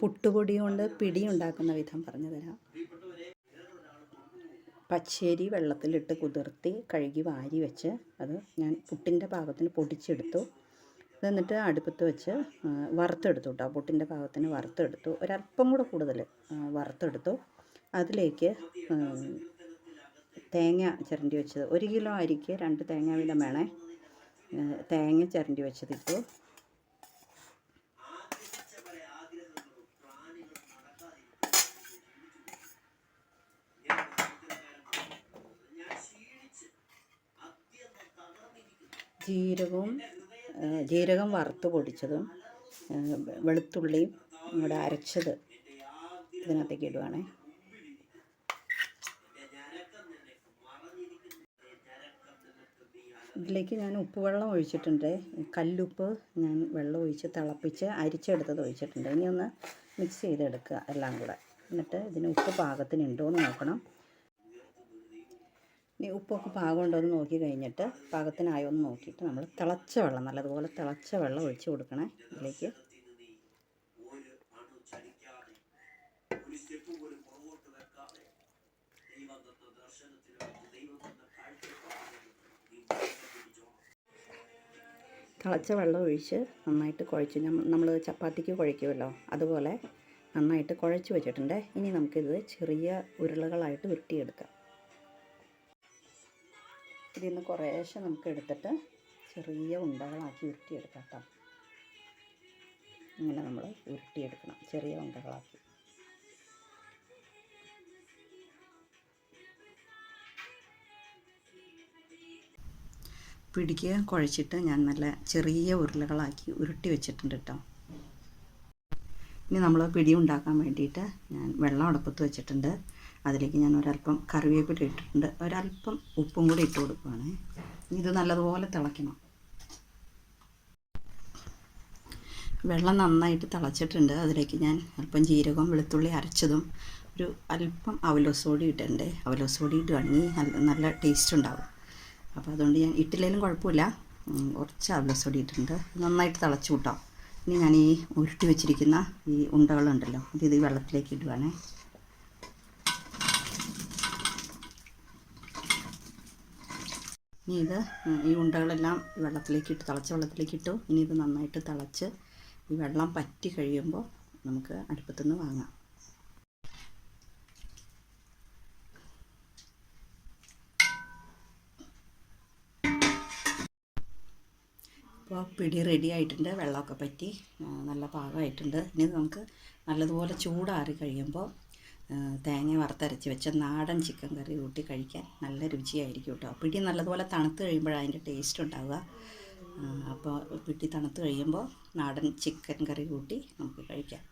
പുട്ടുപൊടി കൊണ്ട് പിടി ഉണ്ടാക്കുന്ന വിധം പറഞ്ഞു തരാം. പച്ചരി വെള്ളത്തിലിട്ട് കുതിർത്തി കഴുകി വാരി വെച്ച് അത് ഞാൻ പുട്ടിൻ്റെ പാകത്തിന് പൊടിച്ചെടുത്തു. എന്നിട്ട് അടുപ്പത്ത് വെച്ച് വറുത്തെടുത്തു കേട്ടോ. പുട്ടിൻ്റെ പാകത്തിന് വറുത്തെടുത്തു. ഒരല്പം കൂടെ കൂടുതൽ വറുത്തെടുത്തു. അതിലേക്ക് തേങ്ങ ചിരണ്ടി വെച്ചത്, 1 കിലോ അരിക്ക് 2 തേങ്ങ വീതം വേണേ. തേങ്ങ ചിരണ്ടി വെച്ചതിട്ടു. ജീരകം വറുത്ത് പൊടിച്ചതും വെളുത്തുള്ളിയും ഇവിടെ അരച്ചത് ഇതിനകത്തേക്ക് ഇടുവാണേ. ഇതിലേക്ക് ഞാൻ ഉപ്പുവെള്ളം ഒഴിച്ചിട്ടുണ്ട്. കല്ലുപ്പ് ഞാൻ വെള്ളം ഒഴിച്ച് തിളപ്പിച്ച് അരിച്ചെടുത്തത് ഒഴിച്ചിട്ടുണ്ട്. ഇനി ഒന്ന് മിക്സ് ചെയ്തെടുക്കുക എല്ലാം കൂടെ. എന്നിട്ട് ഇതിന് ഉപ്പ് പാകത്തിനുണ്ടോ എന്ന് നോക്കണം. ഇനി ഉപ്പൊക്കെ പാകമുണ്ടോ എന്ന് നോക്കി കഴിഞ്ഞിട്ട് പാകത്തിനായോ എന്ന് നോക്കിയിട്ട് നമ്മൾ തിളച്ച വെള്ളം, നല്ലതുപോലെ തിളച്ച വെള്ളം ഒഴിച്ച് കൊടുക്കണേ ഇതിലേക്ക്. തിളച്ച വെള്ളം ഒഴിച്ച് നന്നായിട്ട് കുഴച്ച്, നമ്മൾ ചപ്പാത്തിക്ക് കുഴയ്ക്കുമല്ലോ അതുപോലെ നന്നായിട്ട് കുഴച്ച് വെച്ചിട്ടുണ്ട്. ഇനി നമുക്കിത് ചെറിയ ഉരുളകളായിട്ട് ഉരുട്ടിയെടുക്കാം. ഇതിൽ നിന്ന് കുറേശ്ശെ നമുക്ക് എടുത്തിട്ട് ചെറിയ ഉണ്ടകളാക്കി ഉരുട്ടിയെടുക്കാം കേട്ടോ. ഇങ്ങനെ നമ്മൾ ഉരുട്ടിയെടുക്കണം, ചെറിയ ഉണ്ടകളാക്കി. പിടിക്ക് കുഴച്ചിട്ട് ഞാൻ നല്ല ചെറിയ ഉരുളകളാക്കി ഉരുട്ടി വെച്ചിട്ടുണ്ട് കേട്ടോ. ഇനി നമ്മൾ പിടി ഉണ്ടാക്കാൻ വേണ്ടിയിട്ട് ഞാൻ വെള്ളം അടുപ്പത്ത് വെച്ചിട്ടുണ്ട്. അതിലേക്ക് ഞാൻ ഒരല്പം കറിവേപ്പില ഇട്ടിട്ടുണ്ട്. ഒരല്പം ഉപ്പും കൂടി ഇട്ട് കൊടുക്കുകയാണ്. ഇത് നല്ലതുപോലെ തിളയ്ക്കണം. വെള്ളം നന്നായിട്ട് തിളച്ചിട്ടുണ്ട്. അതിലേക്ക് ഞാൻ അല്പം ജീരകവും വെളുത്തുള്ളി അരച്ചതും ഒരു അല്പം അവലോസ് ഇട്ടിട്ടുണ്ട്. അവലോസ് ഇടുകയാണെങ്കിൽ നല്ല ടേസ്റ്റ് ഉണ്ടാവും. അപ്പോൾ അതുകൊണ്ട് ഞാൻ ഇട്ടില്ലെങ്കിലും കുഴപ്പമില്ല, കുറച്ച് അവലോസ് ഇട്ടിട്ടുണ്ട്. നന്നായിട്ട് തിളച്ചു കൂട്ടാം. ഇനി ഞാൻ ഈ ഉരുട്ടി വെച്ചിരിക്കുന്ന ഈ ഉണ്ടകളുണ്ടല്ലോ ഇത് ഈ വെള്ളത്തിലേക്ക് ഇടുവാണേ. ഇനി ഈ ഉണ്ടകളെല്ലാം വെള്ളത്തിലേക്ക് ഇട്ട്, തിളച്ച വെള്ളത്തിലേക്ക് ഇട്ടു. ഇനി ഇത് നന്നായിട്ട് തിളച്ച് ഈ വെള്ളം പറ്റി കഴിയുമ്പോൾ നമുക്ക് അടുപ്പത്തുനിന്ന് വാങ്ങാം. അപ്പോൾ പിടി റെഡി ആയിട്ടുണ്ട്. വെള്ളമൊക്കെ പറ്റി നല്ല പാകമായിട്ടുണ്ട്. ഇനി നമുക്ക് നല്ലതുപോലെ ചൂടാറി കഴിയുമ്പോൾ തേങ്ങ വറുത്തരച്ച് വെച്ച നാടൻ ചിക്കൻ കറി കൂട്ടി കഴിക്കാൻ നല്ല രുചിയായിരിക്കും കേട്ടോ. പിടി നല്ലതുപോലെ തണുത്ത് കഴിയുമ്പോഴാണ് അതിൻ്റെ ടേസ്റ്റ് ഉണ്ടാവുക. അപ്പോൾ പിടി തണുത്ത് കഴിയുമ്പോൾ നാടൻ ചിക്കൻ കറി കൂട്ടി നമുക്ക് കഴിക്കാം.